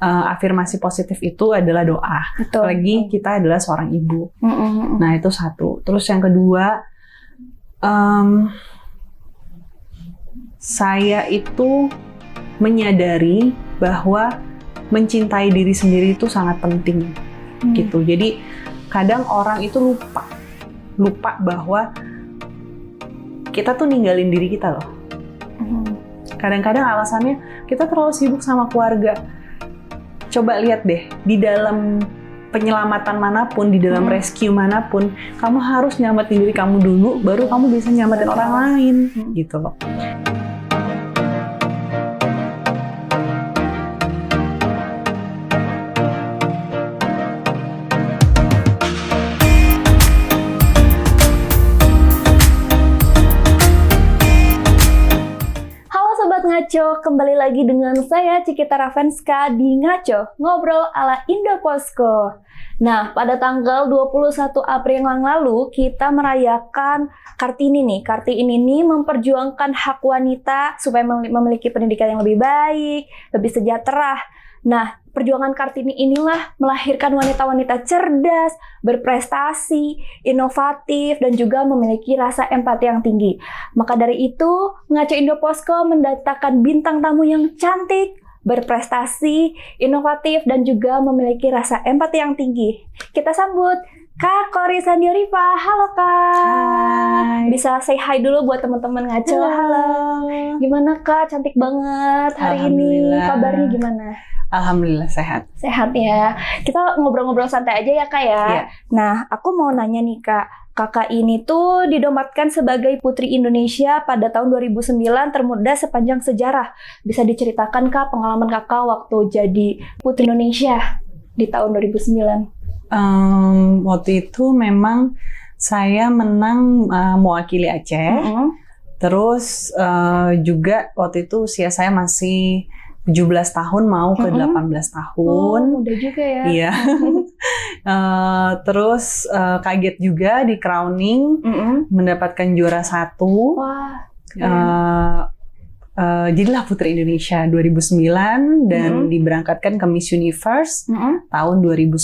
afirmasi positif itu adalah doa. Betul. Apalagi kita adalah seorang ibu. Nah itu satu. Terus yang kedua, saya itu menyadari bahwa mencintai diri sendiri itu sangat penting gitu. Jadi kadang orang itu lupa bahwa kita tuh ninggalin diri kita loh. Kadang-kadang alasannya kita terlalu sibuk sama keluarga. Coba lihat deh, di dalam penyelamatan manapun, di dalam rescue manapun, kamu harus nyelamatin diri kamu dulu, baru kamu bisa nyelamatin orang lain gitu loh. Ngaco, kembali lagi dengan saya Cikita Ravenska di Ngaco, ngobrol ala Indoposko. Nah, pada tanggal 21 April yang lalu kita merayakan Kartini nih. Kartini ini memperjuangkan hak wanita supaya memiliki pendidikan yang lebih baik, lebih sejahtera. Nah, perjuangan Kartini inilah melahirkan wanita-wanita cerdas, berprestasi, inovatif, dan juga memiliki rasa empati yang tinggi. Maka dari itu, Ngaco Indoposko mendatangkan bintang tamu yang cantik, berprestasi, inovatif, dan juga memiliki rasa empati yang tinggi. Kita sambut Kak Kori Sandioriva. Halo Kak. Hai. Bisa say hi dulu buat teman-teman Ngaco. Halo. Gimana Kak? Cantik banget hari ini. Kabarnya gimana? Alhamdulillah sehat. Sehat ya. Kita ngobrol-ngobrol santai aja ya Kak ya. Iya. Nah, aku mau nanya nih Kak. Kakak ini tuh didomatkan sebagai Putri Indonesia pada tahun 2009 termuda sepanjang sejarah. Bisa diceritakan Kak pengalaman Kakak waktu jadi Putri Indonesia di tahun 2009? Waktu itu memang saya menang mewakili Aceh. Terus juga waktu itu usia saya masih 17 tahun mau ke 18 tahun. Oh, muda juga ya. Iya. Terus kaget juga di crowning mendapatkan juara 1. Wah. Jadilah Putri Indonesia 2009 dan diberangkatkan ke Miss Universe tahun 2010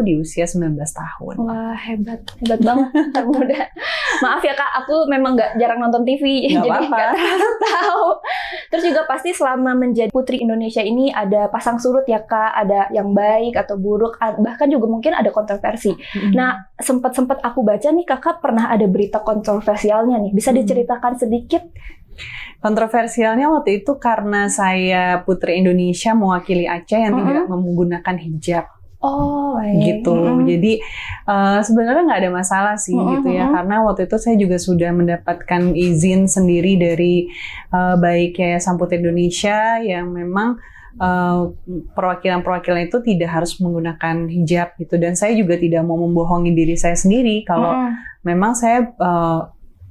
di usia 19 tahun. Wah, hebat banget, termuda. Maaf ya Kak, aku memang jarang nonton TV, jadi nggak terlalu tahu. Terus juga pasti selama menjadi Putri Indonesia ini ada pasang surut ya Kak, ada yang baik atau buruk, bahkan juga mungkin ada kontroversi. Nah, sempat aku baca nih Kakak pernah ada berita kontroversialnya nih, bisa diceritakan sedikit? Kontroversialnya waktu itu karena saya Putri Indonesia mewakili Aceh yang tidak menggunakan hijab. Oh, baik. Gitu. Jadi sebenarnya nggak ada masalah sih gitu ya, karena waktu itu saya juga sudah mendapatkan izin sendiri dari baik Yayasan Putri Indonesia yang memang perwakilan itu tidak harus menggunakan hijab gitu, dan saya juga tidak mau membohongi diri saya sendiri kalau memang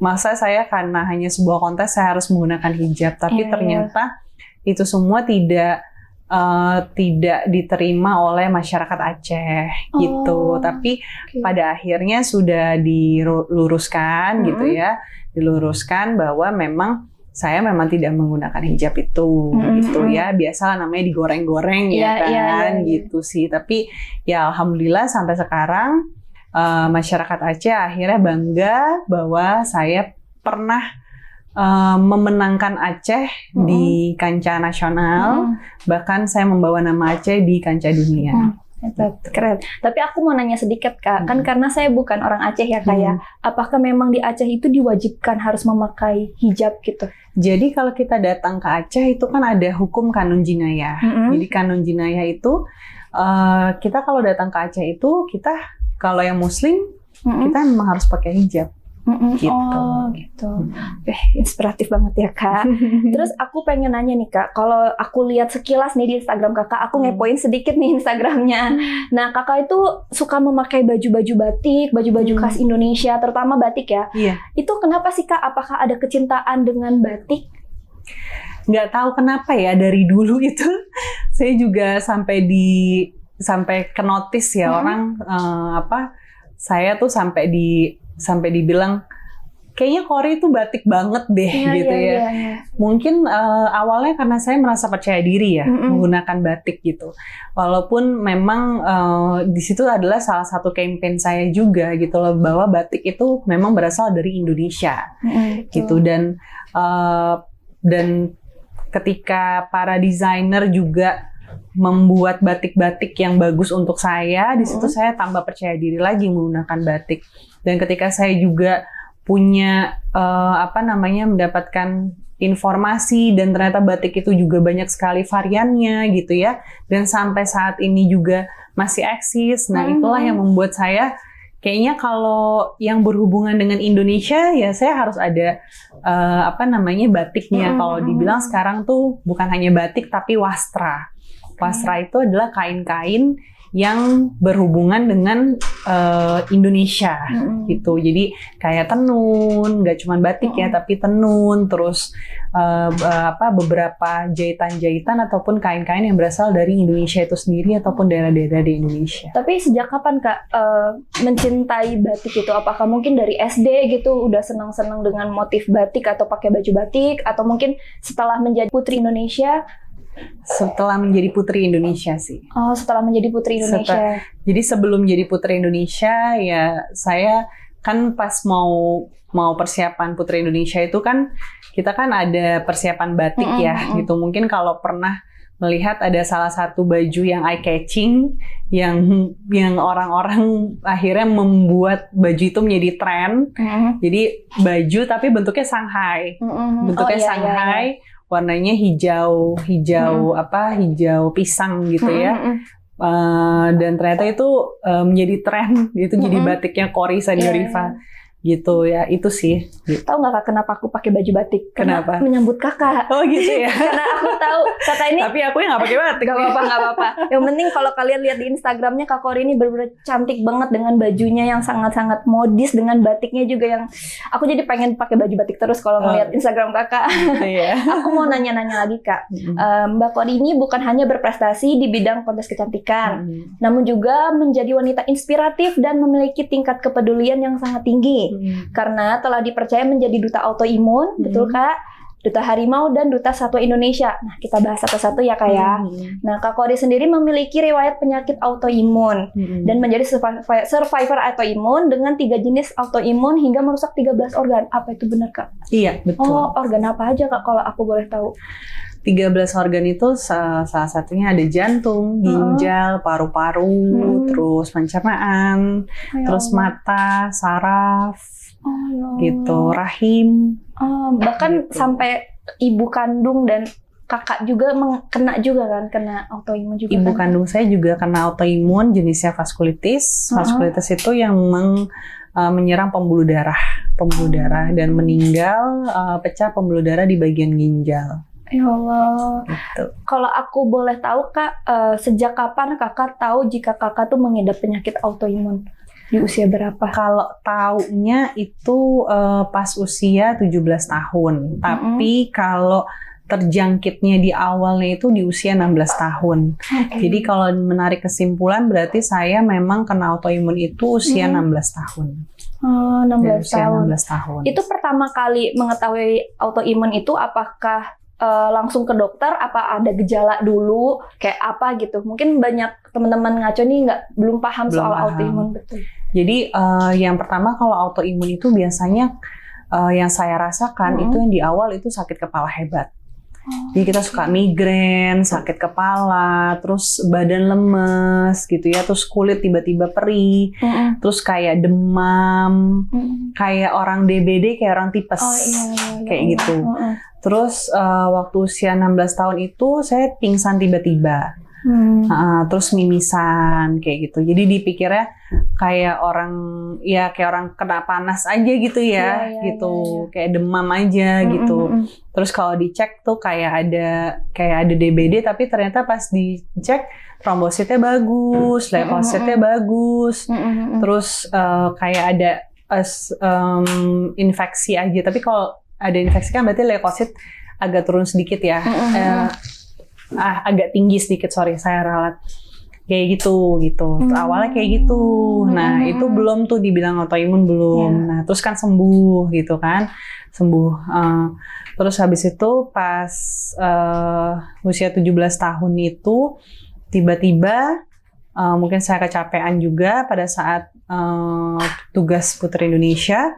masa saya karena hanya sebuah kontes saya harus menggunakan hijab, tapi ternyata itu semua tidak diterima oleh masyarakat Aceh gitu. Tapi pada akhirnya sudah diluruskan gitu ya, diluruskan bahwa memang saya memang tidak menggunakan hijab itu gitu ya. Biasalah namanya digoreng-goreng ya kan gitu sih. Tapi ya alhamdulillah sampai sekarang masyarakat Aceh akhirnya bangga bahwa saya pernah memenangkan Aceh di kancah nasional, bahkan saya membawa nama Aceh di kancah dunia. Keren. Tapi aku mau nanya sedikit Kak, kan karena saya bukan orang Aceh ya Kak ya, apakah memang di Aceh itu diwajibkan harus memakai hijab gitu? Jadi kalau kita datang ke Aceh itu kan ada hukum kanun jinayah. Jadi kanun jinayah itu kita kalau datang ke Aceh itu kita kalau yang Muslim, kita memang harus pakai hijab. Gitu. Oh, gitu. Inspiratif banget ya, Kak. Terus aku pengen nanya nih, Kak. Kalau aku lihat sekilas nih di Instagram Kakak, aku ngepoin sedikit nih Instagramnya. Nah, Kakak itu suka memakai baju-baju batik, baju-baju khas Indonesia, terutama batik ya. Iya. Itu kenapa sih, Kak? Apakah ada kecintaan dengan batik? Nggak tahu kenapa ya, dari dulu itu saya juga sampai ke notice ya orang saya tuh sampai dibilang kayaknya Kori itu batik banget deh gitu ya. Mungkin awalnya karena saya merasa percaya diri ya menggunakan batik gitu. Walaupun memang di situ adalah salah satu campaign saya juga gitu loh, bahwa batik itu memang berasal dari Indonesia gitu. Dan ketika para desainer juga membuat batik-batik yang bagus untuk saya, di situ saya tambah percaya diri lagi menggunakan batik. Dan ketika saya juga punya mendapatkan informasi dan ternyata batik itu juga banyak sekali variannya gitu ya, dan sampai saat ini juga masih eksis. Nah, itulah yang membuat saya kayaknya kalau yang berhubungan dengan Indonesia ya saya harus ada batiknya. Kalau dibilang sekarang tuh bukan hanya batik tapi wastra. Wastra itu adalah kain-kain yang berhubungan dengan Indonesia gitu. Jadi kayak tenun, nggak cuma batik ya, tapi tenun, terus beberapa jahitan-jahitan ataupun kain-kain yang berasal dari Indonesia itu sendiri ataupun daerah-daerah di Indonesia. Tapi sejak kapan Kak mencintai batik itu? Apakah mungkin dari SD gitu udah senang-senang dengan motif batik atau pakai baju batik, atau mungkin setelah menjadi putri Indonesia? Setelah menjadi putri Indonesia sih. Oh, setelah menjadi putri Indonesia. Jadi sebelum jadi putri Indonesia ya saya kan pas mau persiapan putri Indonesia itu kan kita kan ada persiapan batik ya gitu. Mungkin kalau pernah melihat ada salah satu baju yang eye catching yang orang-orang akhirnya membuat baju itu menjadi tren. Jadi baju tapi bentuknya Shanghai. Bentuknya Shanghai. Warnanya hijau pisang gitu ya. Dan ternyata itu menjadi tren, itu jadi batiknya Kori Sanioriva gitu ya, itu sih. Gitu. Tahu nggak Kak kenapa aku pakai baju batik? Kenapa? Karena menyambut Kakak. Oh gitu ya. Karena aku tahu Kakak ini. Tapi aku yang nggak pakai batik. Nggak apa-apa. Yang penting kalau kalian lihat di Instagramnya Kak Kori ini benar-benar cantik banget dengan bajunya yang sangat-sangat modis, dengan batiknya juga yang aku jadi pengen pakai baju batik terus kalau ngeliat Instagram Kakak. Aku mau nanya-nanya lagi Kak. Mbak Kori ini bukan hanya berprestasi di bidang kontes kecantikan, namun juga menjadi wanita inspiratif dan memiliki tingkat kepedulian yang sangat tinggi. Karena telah dipercaya menjadi duta autoimun, betul Kak? Duta Harimau dan Duta Satwa Indonesia. Nah, kita bahas satu-satu ya Kak ya. Nah, Kak Kori sendiri memiliki riwayat penyakit autoimun dan menjadi survivor autoimun dengan 3 jenis autoimun hingga merusak 13 organ. Apa itu benar Kak? Iya, betul. Oh, organ apa aja Kak kalau aku boleh tahu? 13 organ itu salah satunya ada jantung, ginjal, paru-paru, terus pencernaan, Allah. terus mata, saraf, gitu, rahim. Bahkan gitu. Sampai ibu kandung dan kakak juga kena juga kan, kena autoimun juga. Ibu kan? kandung saya juga kena autoimun, jenisnya vaskulitis. Vaskulitis itu yang menyerang pembuluh darah dan meninggal, pecah pembuluh darah di bagian ginjal. Ya Allah. Gitu. Kalau aku boleh tahu Kak, sejak kapan Kakak tahu jika Kakak tuh mengidap penyakit autoimun? Di usia berapa? Kalau taunya itu pas usia 17 tahun. Tapi kalau terjangkitnya di awalnya itu di usia 16 tahun. Jadi kalau menarik kesimpulan berarti saya memang kena autoimun itu usia 16 tahun. 16 tahun. 16 tahun. Itu pertama kali mengetahui autoimun itu apakah langsung ke dokter, apa ada gejala dulu, kayak apa gitu? Mungkin banyak teman-teman ngaco nih belum paham soal autoimun, betul. Jadi yang pertama kalau autoimun itu biasanya yang saya rasakan itu yang di awal itu sakit kepala hebat. Jadi kita suka migrain, sakit kepala, terus badan lemes gitu ya, terus kulit tiba-tiba perih, terus kayak demam, kayak orang DBD, kayak orang tipes, kayak gitu. Terus waktu usia 16 tahun itu saya pingsan tiba-tiba. Terus mimisan kayak gitu. Jadi dipikirnya kayak orang kena panas aja gitu ya, gitu. Kayak demam aja gitu. Terus kalau dicek tuh kayak ada DBD, tapi ternyata pas dicek trombositnya bagus, leukositnya bagus. Terus kayak ada infeksi aja. Tapi kalau ada infeksi kan berarti leukosit agak turun sedikit ya. Agak tinggi sedikit, saya ralat. kayak gitu. Awalnya kayak gitu. Nah itu belum tuh dibilang autoimun belum. Nah terus kan sembuh gitu kan, sembuh. Terus habis itu pas usia 17 tahun itu tiba-tiba mungkin saya kecapean juga pada saat tugas Putri Indonesia.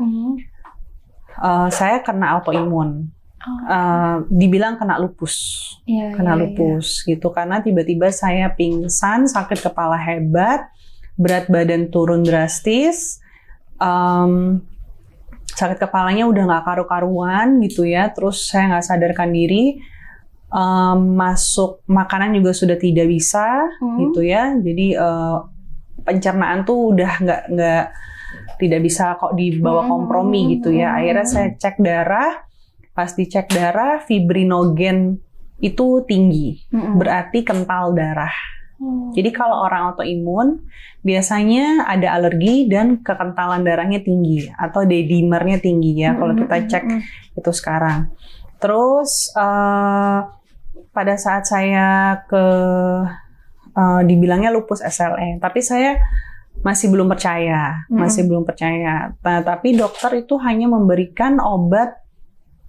Saya kena autoimun. Dibilang kena lupus, lupus gitu, karena tiba-tiba saya pingsan, sakit kepala hebat, berat badan turun drastis, sakit kepalanya udah nggak karu-karuan gitu ya, terus saya nggak sadarkan diri, masuk makanan juga sudah tidak bisa gitu ya, jadi pencernaan tuh udah nggak tidak bisa kok dibawa kompromi gitu ya. Akhirnya saya cek darah. Pas dicek darah, fibrinogen itu tinggi, berarti kental darah. Jadi kalau orang autoimun, biasanya ada alergi dan kekentalan darahnya tinggi, atau D-dimernya tinggi ya, kalau kita cek itu sekarang. Terus pada saat saya dibilangnya lupus SLE, tapi saya masih belum percaya. Nah, tapi dokter itu hanya memberikan obat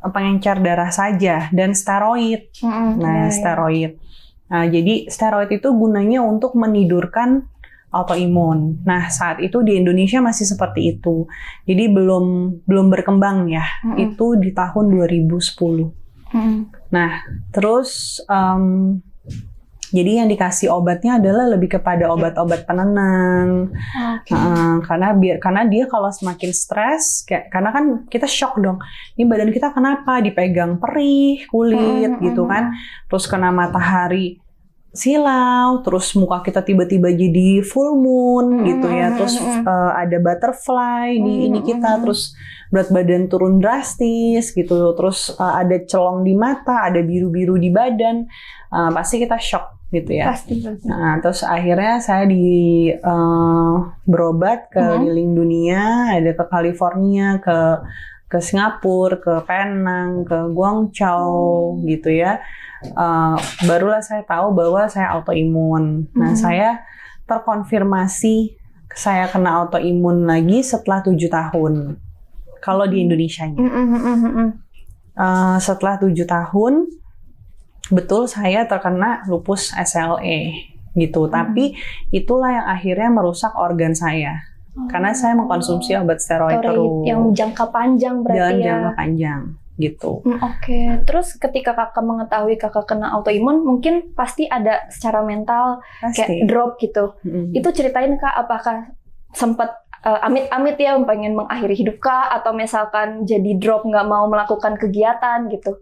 pengencer darah saja dan steroid. Steroid. Nah, jadi steroid itu gunanya untuk menidurkan autoimun. Nah, saat itu di Indonesia masih seperti itu. Jadi belum berkembang ya. Itu di tahun 2010. Nah, terus jadi yang dikasih obatnya adalah lebih kepada obat-obat penenang, karena dia kalau semakin stres, karena kan kita shock dong, ini badan kita kenapa, dipegang perih kulit gitu kan, terus kena matahari silau, terus muka kita tiba-tiba jadi full moon gitu ya, terus ada butterfly di ini kita, terus berat badan turun drastis gitu, terus ada celong di mata, ada biru-biru di badan, pasti kita shock gitu ya. Pasti. Nah, terus akhirnya saya berobat keliling dunia, ada ke California, ke Singapura, ke Penang, ke Guangzhou gitu ya. Barulah saya tahu bahwa saya autoimun. Nah, saya terkonfirmasi saya kena autoimun lagi setelah 7 tahun. Kalau di Indonesianya. Setelah 7 tahun, betul saya terkena lupus SLE gitu. Tapi itulah yang akhirnya merusak organ saya. Karena saya mengkonsumsi obat steroid terus. Yang jangka panjang berarti ya. Jangka panjang gitu. Oke. Terus ketika kakak mengetahui kakak kena autoimun, mungkin pasti ada secara mental kayak drop gitu. Itu ceritain Kak, apakah sempat amit-amit ya pengen mengakhiri hidup Kak, atau misalkan jadi drop nggak mau melakukan kegiatan gitu?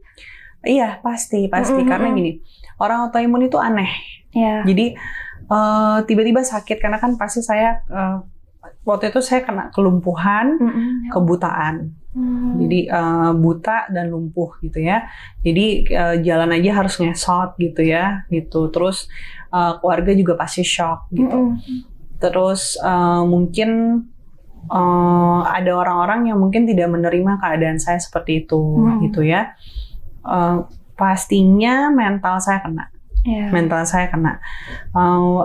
Iya, pasti. Karena gini, orang autoimun itu aneh. Jadi tiba-tiba sakit, karena kan pasti saya waktu itu saya kena kelumpuhan, kebutaan. Jadi buta dan lumpuh gitu ya. Jadi jalan aja harus ngesot gitu ya, gitu. Terus keluarga juga pasti shock gitu. Terus mungkin ada orang-orang yang mungkin tidak menerima keadaan saya seperti itu, gitu ya. Pastinya mental saya kena. Mental saya kena.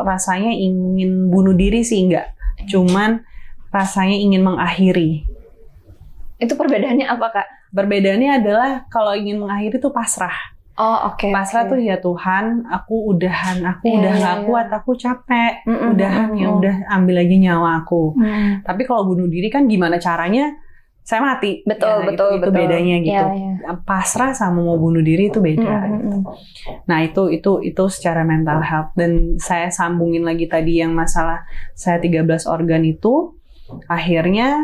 Rasanya ingin bunuh diri sih enggak. Cuman rasanya ingin mengakhiri. Itu perbedaannya apa Kak? Perbedaannya adalah kalau ingin mengakhiri itu pasrah. Pasrah tuh ya Tuhan, aku udahan, aku udah nggak kuat, aku capek, udahan ya udah ambil aja nyawa aku. Tapi kalau bunuh diri kan gimana caranya? Saya mati. Betul. Itu bedanya gitu. Pasrah sama mau bunuh diri itu beda. Nah itu secara mental health. Dan saya sambungin lagi tadi yang masalah saya 13 organ itu, akhirnya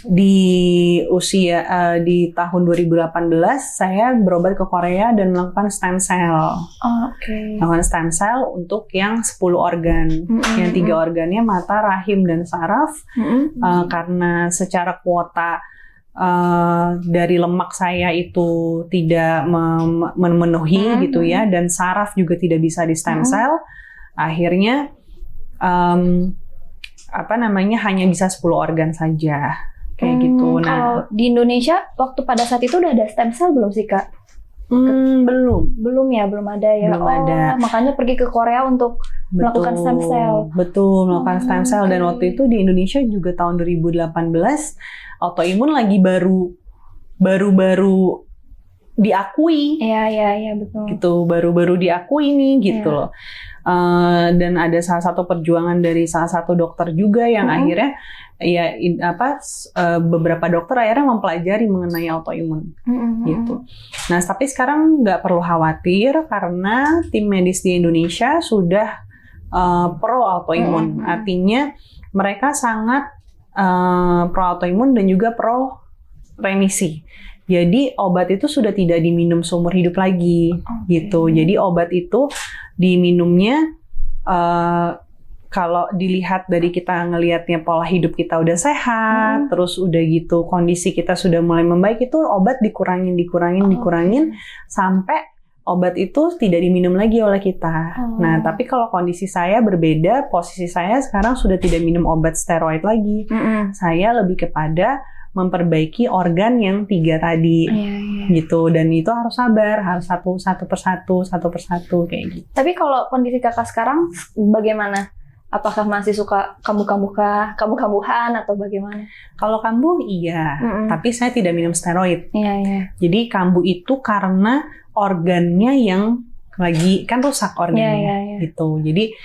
di tahun 2018 saya berobat ke Korea dan melakukan stem cell. Melakukan stem cell untuk yang 10 organ. Yang 3 organnya mata, rahim, dan saraf. Karena secara kuota dari lemak saya itu tidak memenuhi gitu ya, dan saraf juga tidak bisa di stem cell. Akhirnya hanya bisa 10 organ saja. Kayak gitu. Nah, kalau di Indonesia waktu pada saat itu udah ada stem cell belum sih Kak? Belum ya, belum ada ya. Belum ada. Makanya pergi ke Korea untuk melakukan stem cell. Betul, melakukan stem cell. Dan waktu itu di Indonesia juga tahun 2018 autoimun lagi baru diakui. Iya betul. Gitu, baru diakui nih gitu loh. Dan ada salah satu perjuangan dari salah satu dokter juga yang akhirnya beberapa dokter akhirnya mempelajari mengenai autoimun gitu. Nah, tapi sekarang nggak perlu khawatir karena tim medis di Indonesia sudah pro autoimun. Artinya mereka sangat pro autoimun dan juga pro remisi. Jadi obat itu sudah tidak diminum seumur hidup lagi, gitu. Jadi obat itu diminumnya kalau dilihat dari kita ngelihatnya pola hidup kita udah sehat, terus udah gitu kondisi kita sudah mulai membaik, itu obat dikurangin sampai obat itu tidak diminum lagi oleh kita. Nah, tapi kalau kondisi saya berbeda, posisi saya sekarang sudah tidak minum obat steroid lagi. Saya lebih kepada memperbaiki organ yang 3 tadi, gitu. Dan itu harus sabar, harus satu persatu kayak gitu. Tapi kalau kondisi kakak sekarang bagaimana? Apakah masih suka kambuh-kambuhan atau bagaimana? Kalau kambuh iya, tapi saya tidak minum steroid. Jadi kambuh itu karena organnya yang lagi kan rusak organnya, gitu. Jadi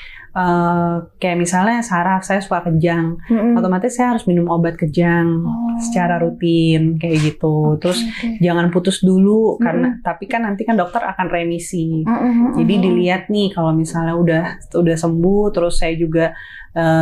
kayak misalnya saraf saya suka kejang, otomatis saya harus minum obat kejang secara rutin kayak gitu. Terus jangan putus dulu karena tapi kan nanti kan dokter akan remisi. Jadi dilihat nih kalau misalnya udah sembuh, terus saya juga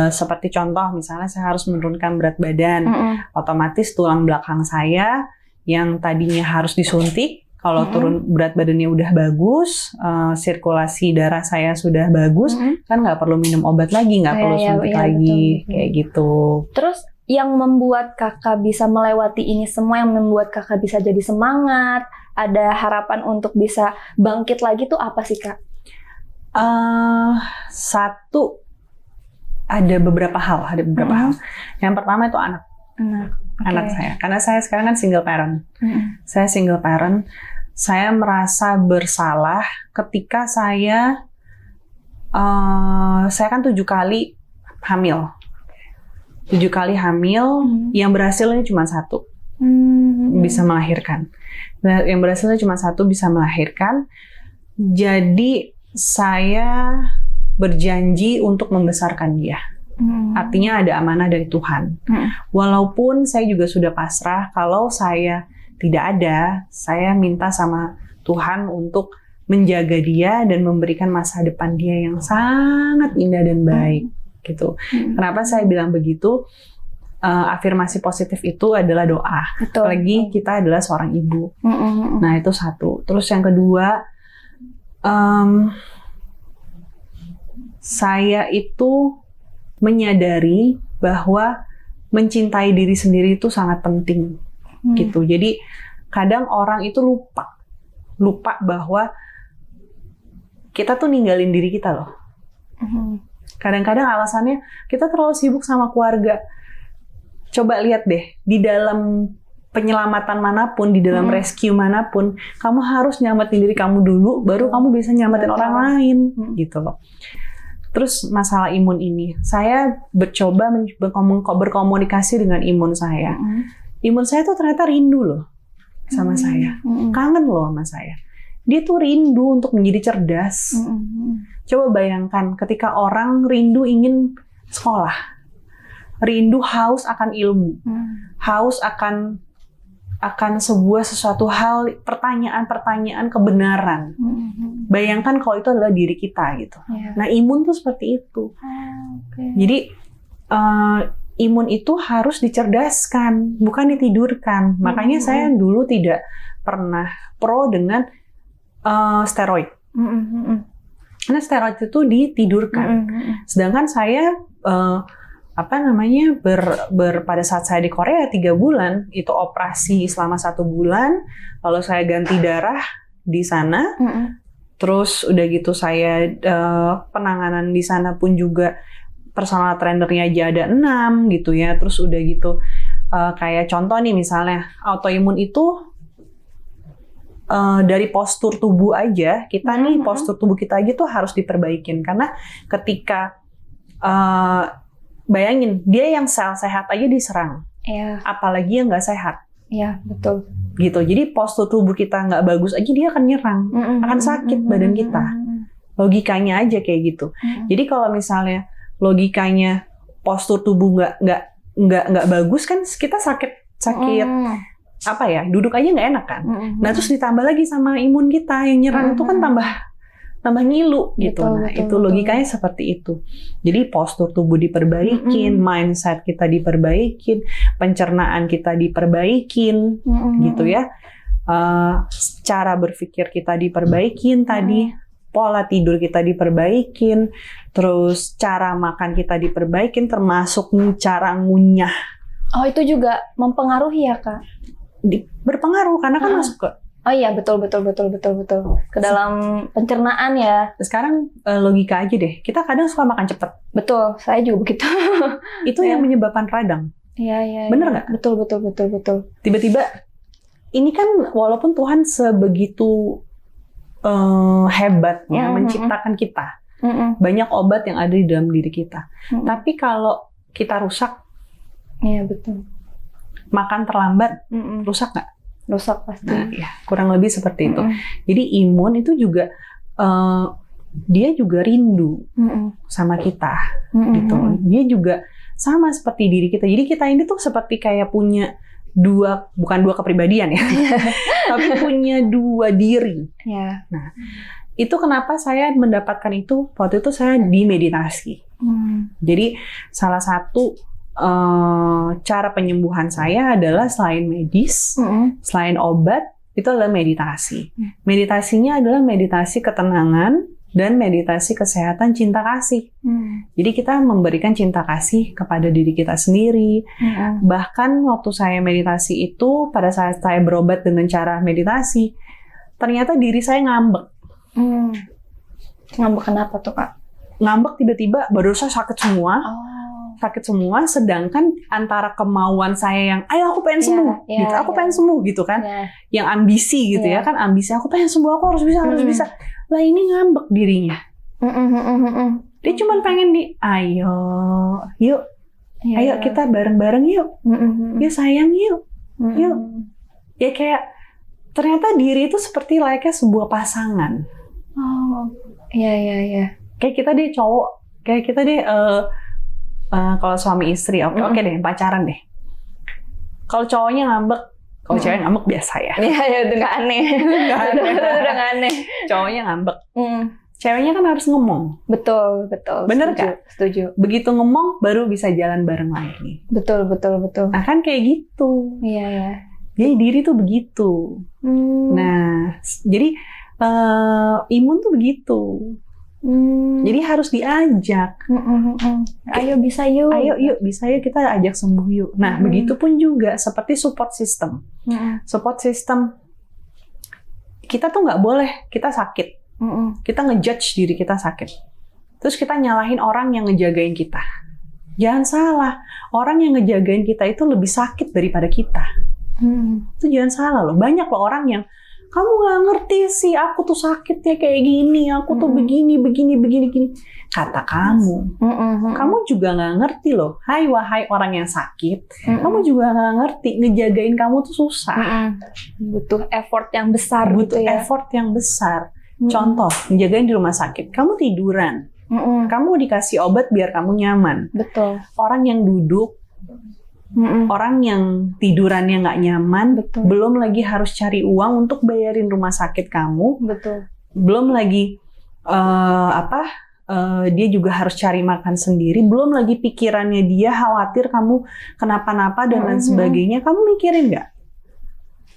seperti contoh misalnya saya harus menurunkan berat badan, otomatis tulang belakang saya yang tadinya harus disuntik, kalau turun berat badannya udah bagus, sirkulasi darah saya sudah bagus, kan nggak perlu minum obat lagi, nggak perlu suntik lagi, betul. Kayak gitu. Terus yang membuat kakak bisa melewati ini semua, yang membuat kakak bisa jadi semangat, ada harapan untuk bisa bangkit lagi tuh apa sih kak? Satu, ada beberapa hal. Yang pertama itu anak saya, karena saya sekarang kan single parent. Saya single parent. Saya merasa bersalah ketika saya kan 7 kali hamil. 7 kali hamil, yang berhasilnya cuma 1 bisa melahirkan. Nah, yang berhasilnya cuma 1 bisa melahirkan. Jadi saya berjanji untuk membesarkan dia. Artinya ada amanah dari Tuhan. Walaupun saya juga sudah pasrah, kalau saya tidak ada, saya minta sama Tuhan untuk menjaga dia dan memberikan masa depan dia yang sangat indah dan baik. Gitu. Kenapa saya bilang begitu? Afirmasi positif itu adalah doa. Apalagi kita adalah seorang ibu. Nah, itu satu. Terus yang kedua, saya itu menyadari bahwa mencintai diri sendiri itu sangat penting, gitu. Jadi kadang orang itu lupa bahwa kita tuh ninggalin diri kita loh. Kadang-kadang alasannya kita terlalu sibuk sama keluarga. Coba lihat deh, di dalam penyelamatan manapun, di dalam rescue manapun, kamu harus nyelamatin diri kamu dulu, baru kamu bisa nyelamatin orang lain, gitu loh. Terus masalah imun ini, saya mencoba berkomunikasi dengan imun saya. Imun saya tuh ternyata rindu loh sama saya, kangen loh sama saya. Dia tuh rindu untuk menjadi cerdas. Coba bayangkan ketika orang rindu ingin sekolah, rindu haus akan ilmu, haus akan sesuatu hal, pertanyaan kebenaran. Bayangkan kalau itu adalah diri kita gitu. Nah, imun tuh seperti itu. Jadi imun itu harus dicerdaskan, bukan ditidurkan. Makanya saya dulu tidak pernah pro dengan steroid. Karena steroid itu ditidurkan. Sedangkan saya pada saat saya di Korea 3 bulan, itu operasi selama 1 bulan, lalu saya ganti darah di sana, terus udah gitu saya penanganan di sana pun juga personal trainernya aja ada 6 gitu ya, terus udah gitu kayak contoh nih misalnya autoimun itu dari postur tubuh aja, kita nih postur tubuh kita aja tuh harus diperbaikin. Karena ketika bayangin, dia yang sel sehat aja diserang, apalagi yang nggak sehat. Iya, betul. Gitu. Jadi postur tubuh kita nggak bagus aja, dia akan nyerang, akan sakit badan kita. Logikanya aja kayak gitu. Jadi kalau misalnya logikanya postur tubuh nggak bagus kan, kita sakit apa ya, duduk aja nggak enak kan. Nah terus ditambah lagi sama imun kita yang nyerang itu kan tambah ngilu gitu. Itu logikanya seperti itu. Jadi postur tubuh diperbaikin, mindset kita diperbaikin, pencernaan kita diperbaikin, gitu ya. Cara berpikir kita diperbaikin tadi, pola tidur kita diperbaikin, terus cara makan kita diperbaikin, termasuk cara ngunyah. Oh itu juga mempengaruhi ya Kak? Berpengaruh karena kan masuk ke. Oh iya betul ke dalam pencernaan ya. Sekarang logika aja deh, kita kadang suka makan cepet. Betul, saya juga begitu. Itu yang menyebabkan radang. Iya. Bener nggak? Betul. Tiba-tiba ini kan walaupun Tuhan sebegitu hebatnya menciptakan kita, banyak obat yang ada di dalam diri kita. Tapi kalau kita rusak, iya betul. Makan terlambat, rusak nggak? Rusak pasti. Nah, ya, kurang lebih seperti itu. Jadi imun itu juga dia juga rindu sama kita, gitu. Dia juga sama seperti diri kita. Jadi kita ini tuh seperti kayak punya bukan dua kepribadian ya, tapi punya dua diri. Yeah. Nah, itu kenapa saya mendapatkan itu waktu itu saya di meditasi. Jadi salah satu cara penyembuhan saya adalah selain medis, selain obat, itu adalah meditasi. Meditasinya adalah meditasi ketenangan dan meditasi kesehatan cinta kasih. Jadi kita memberikan cinta kasih kepada diri kita sendiri. Bahkan waktu saya meditasi itu, pada saat saya berobat dengan cara meditasi, ternyata diri saya ngambek. Ngambek kenapa tuh Kak? Ngambek tiba-tiba, badan saya sakit semua. Sakit semua, sedangkan antara kemauan saya yang ayo aku pengen sembuh, gitu, aku pengen sembuh gitu kan, yang ambisi gitu ya kan, ambisi aku pengen sembuh, aku harus bisa. Lah ini ngambek dirinya. Dia cuma pengen ayo kita bareng-bareng yuk, yuk sayang yuk. Ya kayak ternyata diri itu seperti layaknya sebuah pasangan. Iya. Kayak kita deh cowok, kayak kita deh kalau suami istri, oke deh, pacaran deh. Kalau cowoknya ngambek, kalau cewek ngambek biasa ya. Iya, itu nggak aneh. Udah nggak aneh. Cowoknya ngambek. Ceweknya kan harus ngomong. Betul. Bener nggak? Setuju. Begitu ngomong, baru bisa jalan bareng lagi. Betul. Nah kan kayak gitu. Iya. Jadi diri tuh begitu. Nah, jadi imun tuh begitu. Jadi harus diajak. Ayo bisa yuk. Ayo yuk bisa yuk, kita ajak sembuh yuk. Nah begitupun juga seperti support system. Support system kita tuh nggak boleh kita sakit. Kita ngejudge diri kita sakit. Terus kita nyalahin orang yang ngejagain kita. Jangan salah, orang yang ngejagain kita itu lebih sakit daripada kita. Itu jangan salah loh. Banyak loh orang yang kamu nggak ngerti sih, aku tuh sakitnya kayak gini, aku tuh begini. Kata kamu. Kamu juga nggak ngerti loh. Wahai orang yang sakit, kamu juga nggak ngerti. Ngejagain kamu tuh susah. Butuh effort yang besar. Effort yang besar. Contoh, ngejagain di rumah sakit. Kamu tiduran. Kamu dikasih obat biar kamu nyaman. Betul. Orang yang duduk, orang yang tidurannya nggak nyaman, belum lagi harus cari uang untuk bayarin rumah sakit kamu, belum lagi dia juga harus cari makan sendiri, belum lagi pikirannya dia khawatir kamu kenapa-napa dan lain sebagainya. Kamu mikirin nggak?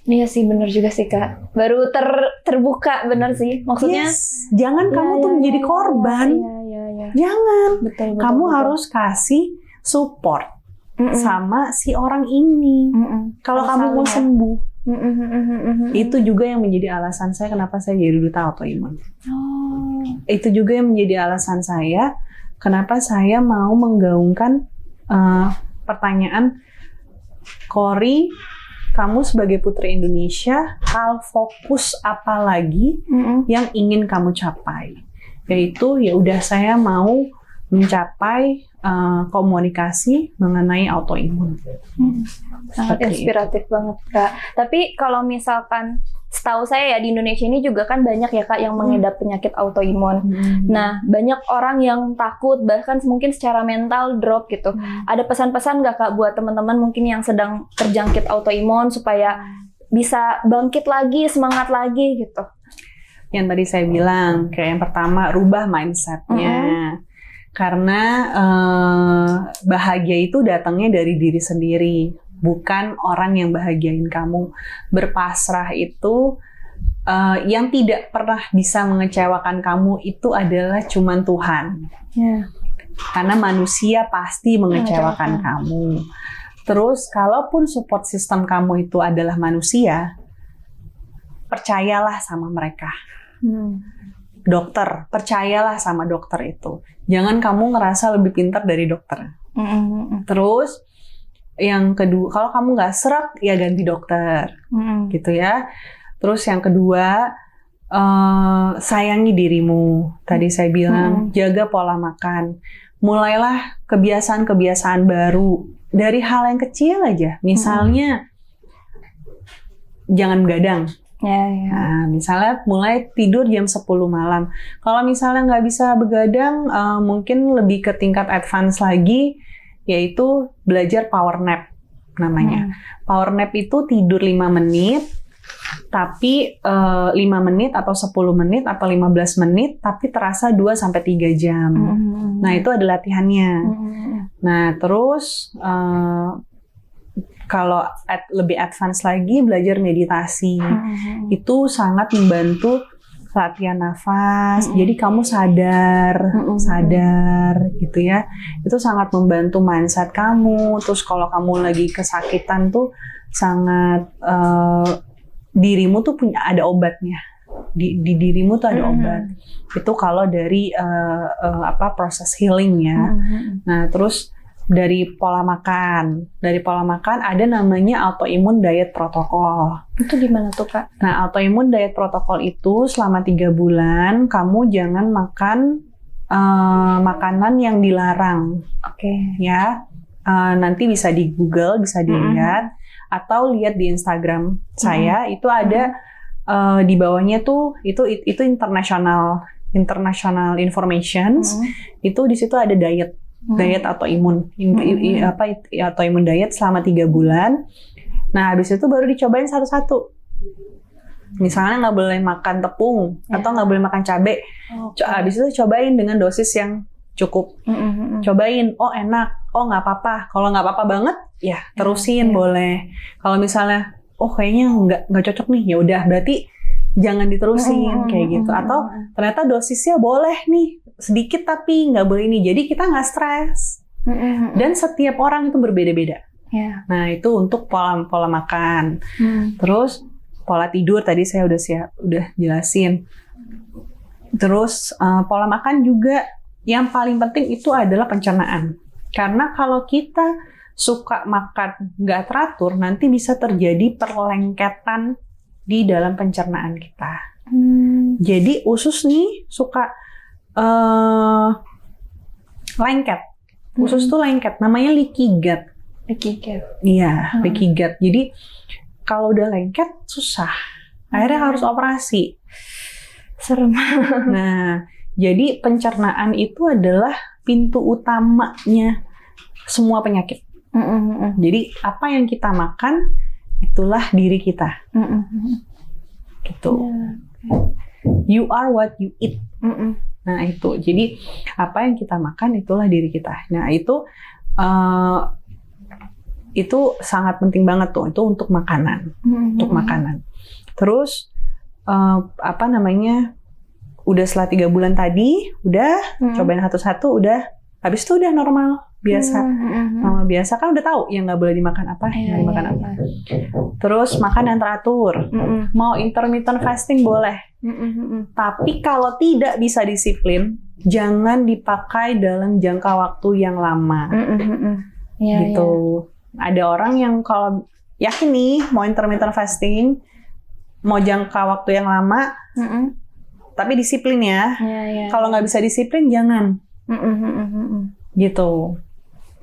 Iya sih, benar juga sih Kak. Baru terbuka, benar sih. Maksudnya, jangan kamu tuh menjadi korban. Jangan. Betul, kamu harus kasih support sama si orang ini. Kalau kamu mau sembuh. Itu juga yang menjadi alasan saya kenapa saya jadi duta autoimun. Itu juga yang menjadi alasan saya kenapa saya mau menggaungkan pertanyaan Kori kamu sebagai putri Indonesia, hal fokus apa lagi yang ingin kamu capai? Yaitu ya udah saya mau mencapai komunikasi mengenai autoimun. Sangat inspiratif banget, Kak. Tapi kalau misalkan setahu saya ya di Indonesia ini juga kan banyak ya Kak yang mengidap penyakit autoimun. Nah, banyak orang yang takut bahkan mungkin secara mental drop gitu. Ada pesan-pesan nggak Kak buat teman-teman mungkin yang sedang terjangkit autoimun supaya bisa bangkit lagi, semangat lagi gitu? Yang tadi saya bilang, kayak yang pertama rubah mindset-nya. Karena bahagia itu datangnya dari diri sendiri, bukan orang yang bahagiain kamu. Berpasrah itu yang tidak pernah bisa mengecewakan kamu itu adalah cuman Tuhan. Karena manusia pasti mengecewakan kamu. Terus kalaupun support system kamu itu adalah manusia, percayalah sama mereka. Dokter, percayalah sama dokter itu. Jangan kamu ngerasa lebih pintar dari dokter. Terus yang kedua, kalau kamu nggak serak, ya ganti dokter, gitu ya. Terus yang kedua, sayangi dirimu. Tadi saya bilang, jaga pola makan. Mulailah kebiasaan-kebiasaan baru dari hal yang kecil aja. Misalnya, jangan begadang. Nah, misalnya mulai tidur jam 10 malam. Kalau misalnya nggak bisa begadang, mungkin lebih ke tingkat advance lagi, yaitu belajar power nap namanya. Power nap itu tidur 5 menit, tapi 5 menit atau 10 menit atau 15 menit, tapi terasa 2-3 jam. Nah, itu ada latihannya. Nah, terus kalau lebih advance lagi, belajar meditasi. Itu sangat membantu latihan nafas. Jadi kamu sadar gitu ya. Itu sangat membantu mindset kamu. Terus kalau kamu lagi kesakitan tuh sangat dirimu tuh ada obatnya. Di dirimu tuh ada obat. Itu kalau dari proses healing ya. Nah, terus dari pola makan ada namanya autoimmune diet protokol. Itu gimana tuh Kak? Nah, autoimmune diet protokol itu selama 3 bulan kamu jangan makan makanan yang dilarang. Ya, nanti bisa di Google, bisa dilihat atau lihat di Instagram saya. Itu ada di bawahnya tuh itu international information. Itu di situ ada diet autoimun, autoimun diet selama 3 bulan. Nah, habis itu baru dicobain satu-satu. Misalnya nggak boleh makan tepung atau nggak boleh makan cabai. Habis itu cobain dengan dosis yang cukup. Cobain, oh enak, oh nggak apa-apa. Kalau nggak apa-apa banget, ya terusin boleh. Kalau misalnya, oh kayaknya nggak cocok nih, ya udah berarti jangan diterusin kayak gitu. Atau ternyata dosisnya boleh nih. Sedikit tapi nggak boleh ini, jadi kita nggak stres. Dan setiap orang itu berbeda-beda. Nah, itu untuk pola makan. Terus pola tidur tadi saya udah jelasin. Terus pola makan juga yang paling penting itu adalah pencernaan. Karena kalau kita suka makan nggak teratur, nanti bisa terjadi perlengketan di dalam pencernaan kita. Jadi usus nih suka lengket. Usus tuh lengket, namanya leaky gut. Iya, leaky gut. Jadi kalau udah lengket susah. Akhirnya harus operasi. Serem. Nah, jadi pencernaan itu adalah pintu utamanya semua penyakit. Jadi apa yang kita makan itulah diri kita. Gitu. You are what you eat. Nah, itu. Jadi apa yang kita makan itulah diri kita. Nah, itu sangat penting banget tuh. Itu untuk makanan. Untuk makanan. Terus udah setelah 3 bulan tadi, udah cobain satu-satu, udah habis itu udah normal biasa. Normal biasa kan udah tahu yang nggak boleh dimakan apa, yang dimakan apa. Terus makan yang teratur. Mau intermittent fasting boleh. Tapi kalau tidak bisa disiplin, jangan dipakai dalam jangka waktu yang lama. Gitu. Ada orang yang kalau yakin nih mau intermittent fasting, mau jangka waktu yang lama, tapi disiplin ya. Kalau nggak bisa disiplin jangan. Gitu.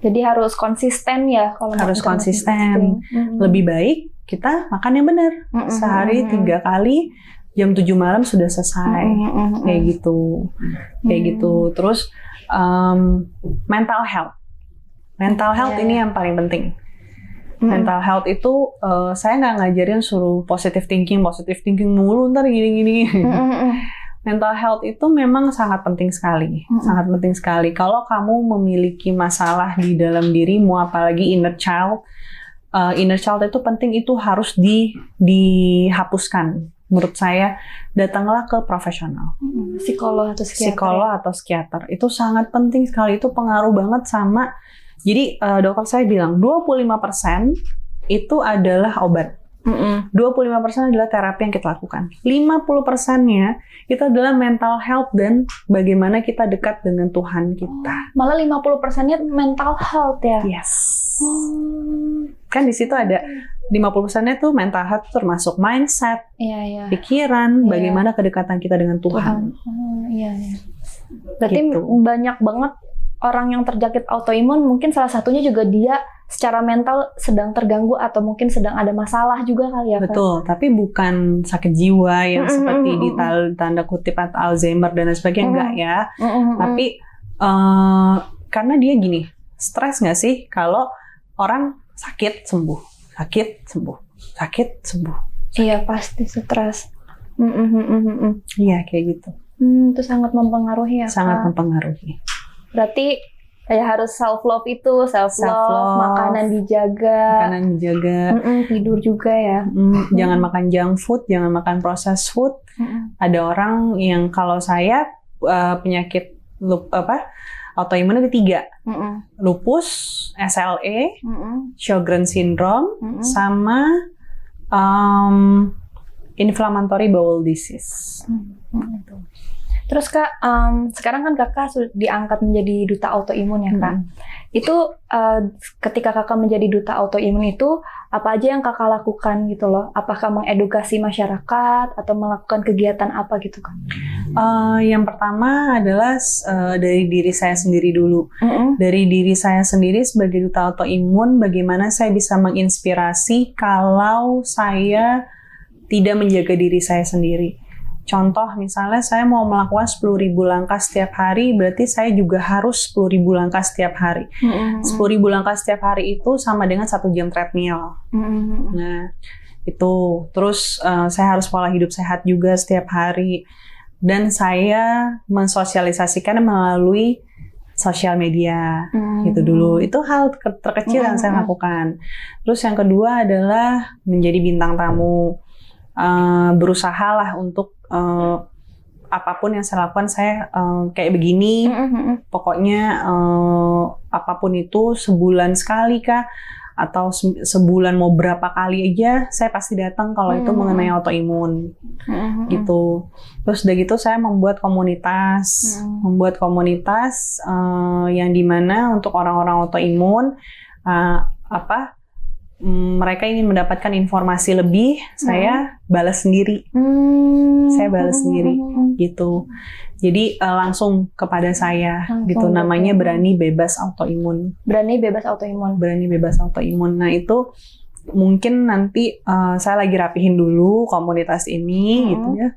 Jadi harus konsisten ya kalau harus konsisten. Lebih baik kita makan yang benar. Sehari 3 kali, jam 7 malam sudah selesai. Kayak gitu. Kayak gitu. Terus mental health. Mental health ini yang paling penting. Mental health itu saya nggak ngajarin suruh positive thinking mulu ntar gini-gini. Mental health itu memang sangat penting sekali, sangat penting sekali. Kalau kamu memiliki masalah di dalam dirimu, apalagi inner child itu penting, itu harus dihapuskan. Menurut saya, datanglah ke profesional, psikolog atau psikiater. Itu sangat penting sekali, itu pengaruh banget sama. Jadi dokter saya bilang 25% itu adalah obat. 25% adalah terapi yang kita lakukan. 50%-nya itu adalah mental health dan bagaimana kita dekat dengan Tuhan kita. Malah 50%-nya mental health ya? Yes. Kan di situ ada 50%-nya tuh mental health, termasuk mindset, pikiran, bagaimana kedekatan kita dengan Tuhan. Berarti gitu. Banyak banget orang yang terjangkit autoimun, mungkin salah satunya juga dia secara mental sedang terganggu atau mungkin sedang ada masalah juga kali ya. Betul, tapi bukan sakit jiwa yang seperti di tanda kutip atau Alzheimer dan lain sebagainya, enggak ya. Tapi karena dia gini, stres nggak sih kalau orang sakit sembuh. Iya pasti stres. Iya kayak gitu. Itu sangat mempengaruhi ya. Sangat mempengaruhi. Berarti kayak harus self love, makanan dijaga, tidur juga ya. Jangan makan junk food, jangan makan processed food. Ada orang yang kalau saya penyakit autoimun ada 3, lupus, SLE, Sjogren syndrome, sama inflammatory bowel disease. Terus Kak, sekarang kan Kakak sudah diangkat menjadi duta autoimun ya Kak. Itu ketika Kakak menjadi duta autoimun itu, apa aja yang Kakak lakukan gitu loh? Apakah mengedukasi masyarakat atau melakukan kegiatan apa gitu Kak? Yang pertama adalah dari diri saya sendiri dulu. Dari diri saya sendiri sebagai duta autoimun, bagaimana saya bisa menginspirasi kalau saya tidak menjaga diri saya sendiri. Contoh misalnya saya mau melakukan 10.000 langkah setiap hari, berarti saya juga harus 10.000 langkah setiap hari. 10.000 langkah setiap hari itu sama dengan 1 jam treadmill. Nah itu. Terus saya harus pola hidup sehat juga setiap hari. Dan saya mensosialisasikan melalui sosial media. Itu dulu. Itu hal terkecil yang saya lakukan. Terus yang kedua adalah menjadi bintang tamu. Berusahalah untuk apapun yang saya lakukan, saya kayak begini, pokoknya apapun itu sebulan sekali kah, atau sebulan mau berapa kali aja, saya pasti datang kalau itu mengenai autoimun, gitu. Terus udah gitu saya membuat komunitas, yang dimana untuk orang-orang autoimun, mereka ingin mendapatkan informasi lebih, saya balas sendiri. Saya balas sendiri, gitu. Jadi langsung kepada saya, gitu. Namanya Berani Bebas Autoimun. Berani Bebas Autoimun. Berani Bebas Autoimun. Nah itu mungkin nanti saya lagi rapihin dulu komunitas ini, gitu ya,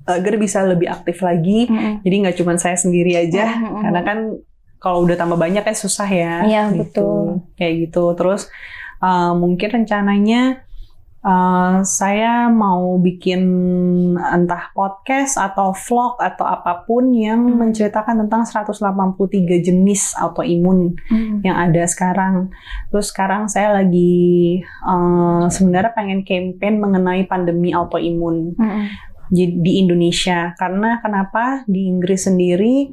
agar bisa lebih aktif lagi. Jadi nggak cuma saya sendiri aja, karena kan kalau udah tambah banyak kan susah ya. Iya gitu. betul. Kayak gitu. Terus mungkin rencananya saya mau bikin entah podcast atau vlog atau apapun yang menceritakan tentang 183 jenis autoimun yang ada sekarang. Terus sekarang saya lagi sebenarnya pengen campaign mengenai pandemi autoimun di Indonesia. Karena kenapa di Inggris sendiri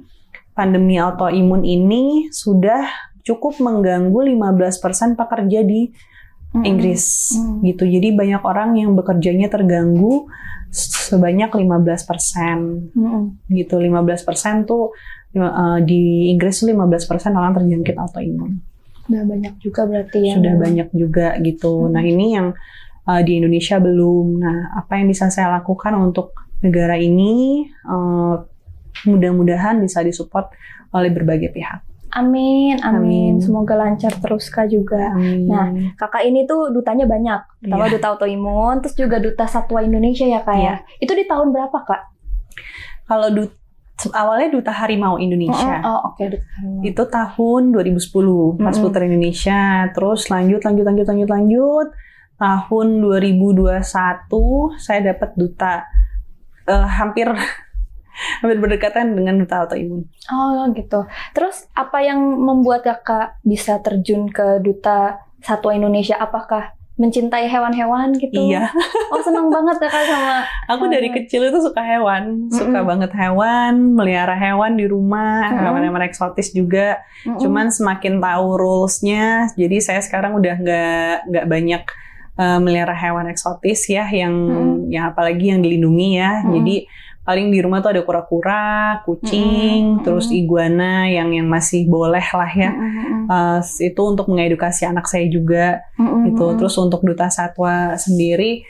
pandemi autoimun ini sudah cukup mengganggu 15% pekerja di Inggris, gitu. Jadi banyak orang yang bekerjanya terganggu sebanyak 15%, gitu. 15% tuh di Inggris tuh 15% orang terjangkit autoimun. Sudah banyak juga berarti ya. Sudah banyak juga gitu. Nah ini yang di Indonesia belum. Nah apa yang bisa saya lakukan untuk negara ini, mudah-mudahan bisa disupport oleh berbagai pihak. Amin. Semoga lancar terus Kak juga. Amin. Nah, Kakak ini tuh dutanya banyak. Pertama duta autoimun, terus juga duta satwa Indonesia ya Kak ya. Itu di tahun berapa Kak? Kalau awalnya duta harimau Indonesia. Oke. Duta harimau. Itu tahun 2010 pas Putri Indonesia. Terus lanjut. Tahun 2021 saya dapat duta hampir berdekatan dengan duta autoimun. Oh gitu. Terus apa yang membuat Kakak bisa terjun ke duta satwa Indonesia? Apakah mencintai hewan-hewan gitu? Iya. Oh senang banget Kakak sama. Aku dari kecil itu suka hewan, suka banget hewan, melihara hewan di rumah, hewan-hewan eksotis juga. Cuman semakin tahu rules-nya, jadi saya sekarang udah nggak banyak melihara hewan eksotis ya, yang apalagi yang dilindungi ya. Jadi paling di rumah tuh ada kura-kura, kucing, terus iguana yang masih boleh lah ya. Itu untuk mengedukasi anak saya juga. Gitu. Terus untuk duta satwa sendiri,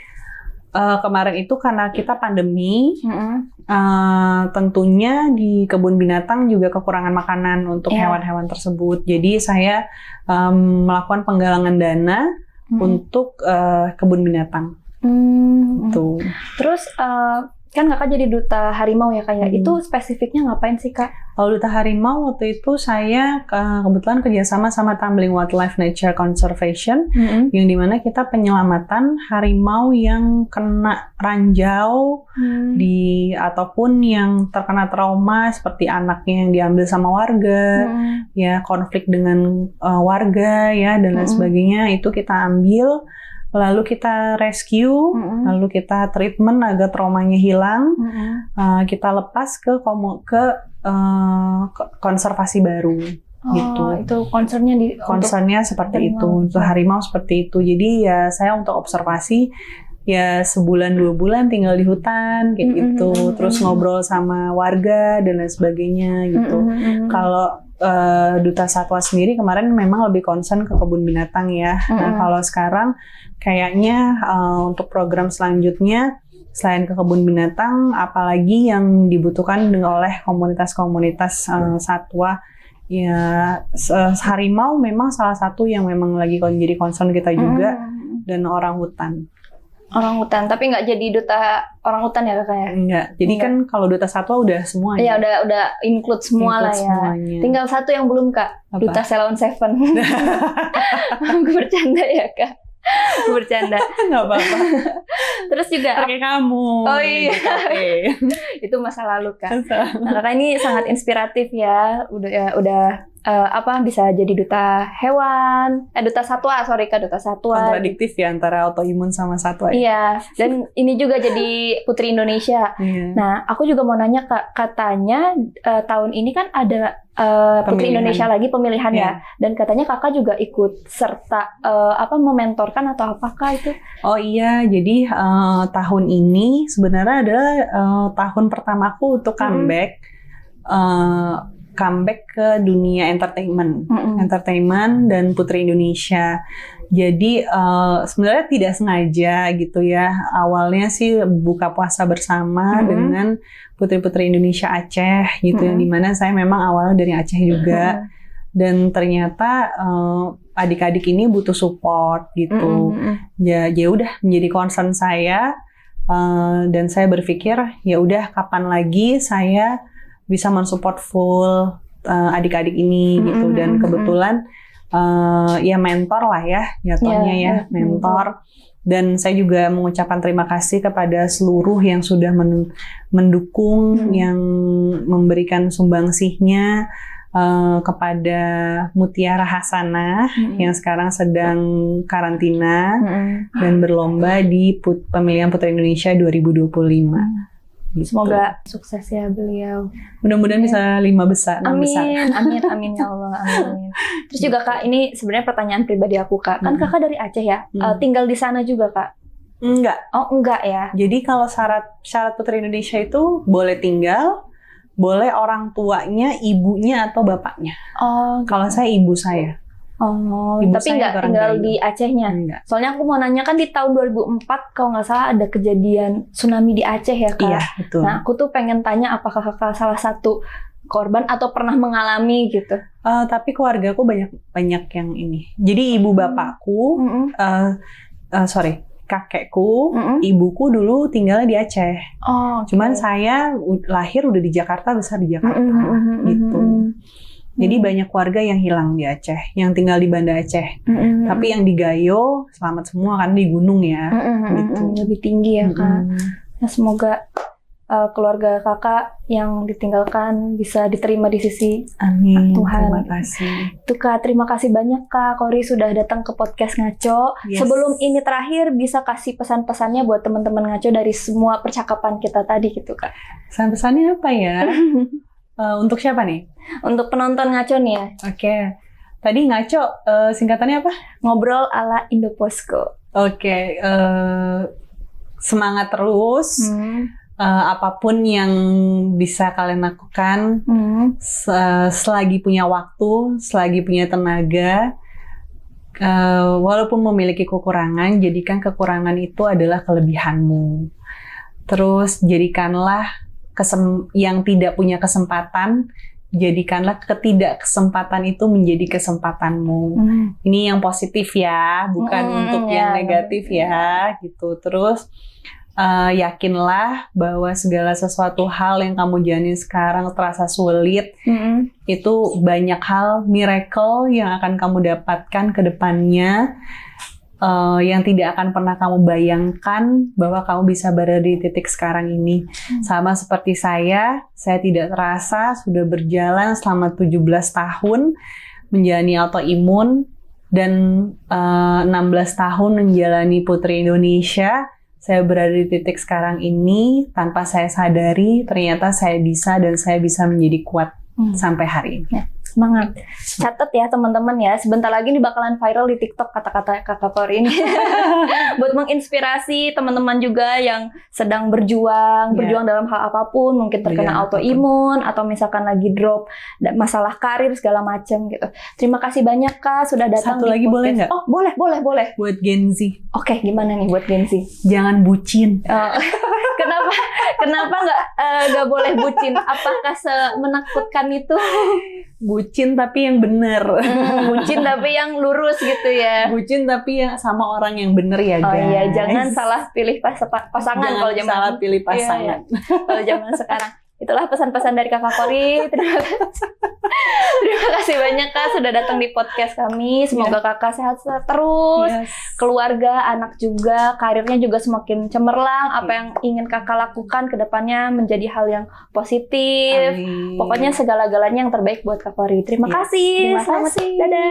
kemarin itu karena kita pandemi, tentunya di kebun binatang juga kekurangan makanan untuk hewan-hewan tersebut. Jadi saya melakukan penggalangan dana untuk kebun binatang. Tuh. Terus kan Kakak jadi duta harimau ya Kak ya. Itu spesifiknya ngapain sih Kak? Kalau duta harimau waktu itu saya kebetulan kerjasama sama Tumbling Wildlife Nature Conservation, yang dimana kita penyelamatan harimau yang kena ranjau ataupun yang terkena trauma seperti anaknya yang diambil sama warga, ya konflik dengan warga ya dan lain sebagainya, itu kita ambil. Lalu kita rescue, lalu kita treatment agar traumanya hilang, kita lepas ke konservasi baru. Gitu. Itu concernnya seperti itu, untuk harimau seperti itu. Jadi ya saya untuk observasi ya sebulan 2 bulan tinggal di hutan kayak gitu, terus ngobrol sama warga dan lain sebagainya gitu. Kalau duta satwa sendiri kemarin memang lebih concern ke kebun binatang ya. Nah kalau sekarang kayaknya untuk program selanjutnya selain ke kebun binatang, apalagi yang dibutuhkan oleh komunitas-komunitas satwa ya, harimau memang salah satu yang memang lagi jadi concern kita juga, dan orang hutan. Orang hutan, tapi nggak jadi duta orang hutan ya Kak ya? Enggak, jadi kan kalau duta satwa udah semuanya. Iya udah include semua lah ya. Semuanya. Tinggal satu yang belum Kak, apa? Duta Ceylon Seven. Gue bercanda ya Kak. Gue bercanda. Nggak apa-apa. Terus juga pakai kamu. Oh iya. Itu masa lalu Kak. Nah, Kakak ini sangat inspiratif ya. Udah bisa jadi duta hewan, duta satwa, duta satwa. Kontradiktif ya antara autoimun sama satwa. Iya, dan ini juga jadi Putri Indonesia. Nah, aku juga mau nanya Kak, katanya tahun ini kan ada Putri Indonesia lagi pemilihan ya, dan katanya Kakak juga ikut serta mementorkan atau apakah itu? Oh iya, jadi tahun ini sebenarnya adalah tahun pertamaku untuk comeback ke dunia entertainment dan Putri Indonesia. Jadi sebenarnya tidak sengaja gitu ya. Awalnya sih buka puasa bersama dengan Putri-Putri Indonesia Aceh gitu, yang dimana saya memang awalnya dari Aceh juga. Dan ternyata adik-adik ini butuh support gitu. Ya udah menjadi concern saya, dan saya berpikir ya udah kapan lagi saya bisa mensupport full adik-adik ini gitu. Dan kebetulan ya mentor lah ya jatuhnya, mentor. Dan saya juga mengucapkan terima kasih kepada seluruh yang sudah mendukung, yang memberikan sumbangsihnya kepada Mutiara Hasanah yang sekarang sedang karantina dan berlomba di pemilihan Putri Indonesia 2025. Gitu. Semoga sukses ya beliau. Mudah-mudahan bisa 5 besar. Amin ya Allah. Amin. Terus juga Kak, ini sebenarnya pertanyaan pribadi aku Kak. Kan Kakak dari Aceh ya, tinggal di sana juga Kak? Enggak. Oh enggak ya. Jadi kalau syarat Putri Indonesia itu boleh tinggal, boleh orang tuanya, ibunya atau bapaknya. Oh. Kalau saya ibu saya. Oh, Ibu tapi saya nggak orang tinggal Gayo. di Acehnya. Enggak. Soalnya aku mau nanya kan di tahun 2004 kalau nggak salah ada kejadian tsunami di Aceh ya, Kak. Iya, betul. Nah, aku tuh pengen tanya apakah Kakak salah satu korban atau pernah mengalami gitu. Tapi keluargaku banyak yang ini. Jadi ibu bapakku, kakekku, ibuku dulu tinggalnya di Aceh. Oh, oke. Cuman saya lahir udah di Jakarta, besar di Jakarta, gitu. Jadi banyak keluarga yang hilang di Aceh, yang tinggal di Banda Aceh. Tapi yang di Gayo, selamat semua kan di gunung ya. Gitu. Lebih tinggi ya, Kak. Nah, semoga keluarga Kakak yang ditinggalkan bisa diterima di sisi Amin. Tuhan. Terima kasih. Tuh, Kak, terima kasih banyak Kak Kori sudah datang ke podcast Ngaco. Yes. Sebelum ini terakhir, bisa kasih pesan-pesannya buat teman-teman Ngaco dari semua percakapan kita tadi gitu, Kak. Pesan-pesannya apa ya? Untuk siapa nih? Untuk penonton Ngaco nih ya. Oke. Tadi Ngaco, singkatannya apa? Ngobrol ala Indoposko. Oke. Semangat terus. Apapun yang bisa kalian lakukan, selagi punya waktu, selagi punya tenaga, walaupun memiliki kekurangan, jadikan kekurangan itu adalah kelebihanmu. Terus jadikanlah yang tidak punya kesempatan, jadikanlah ketidakkesempatan itu menjadi kesempatanmu. Ini yang positif ya, bukan untuk yang negatif ya, gitu. Terus yakinlah bahwa segala sesuatu hal yang kamu jalani sekarang terasa sulit, itu banyak hal miracle yang akan kamu dapatkan ke depannya, yang tidak akan pernah kamu bayangkan bahwa kamu bisa berada di titik sekarang ini. Sama seperti saya tidak terasa sudah berjalan selama 17 tahun menjalani autoimun dan 16 tahun menjalani Putri Indonesia. Saya berada di titik sekarang ini tanpa saya sadari, ternyata saya bisa dan saya bisa menjadi kuat sampai hari ini. Ya, semangat. Catat ya teman-teman ya, sebentar lagi ini bakalan viral di TikTok kata-kata Kakak Kori ini. Buat menginspirasi teman-teman juga yang sedang berjuang dalam hal apapun, mungkin terkena autoimun atau misalkan lagi drop masalah karir segala macam gitu. Terima kasih banyak Kak sudah datang. Satu lagi boleh nggak? Oh, boleh. Buat Gen Z. Oke, gimana nih buat Gen Z? Jangan bucin. Kenapa nggak boleh bucin? Apakah menakutkan itu? Bucin tapi yang bener. Bucin tapi yang lurus gitu ya. Bucin tapi yang sama orang yang bener ya guys. Oh iya, jangan salah pilih pasangan kalau zaman. Salah pilih pasangan. Iya. Kalau zaman sekarang. Itulah pesan-pesan dari Kakak Kori. Terima kasih banyak Kak sudah datang di podcast kami. Semoga Kakak sehat terus. Keluarga, anak juga, karirnya juga semakin cemerlang. Apa yang ingin Kakak lakukan ke depannya menjadi hal yang positif. Amin. Pokoknya segala-galanya yang terbaik buat Kakak Kori. Terima kasih. Terima Selamat. kasih. Dadah.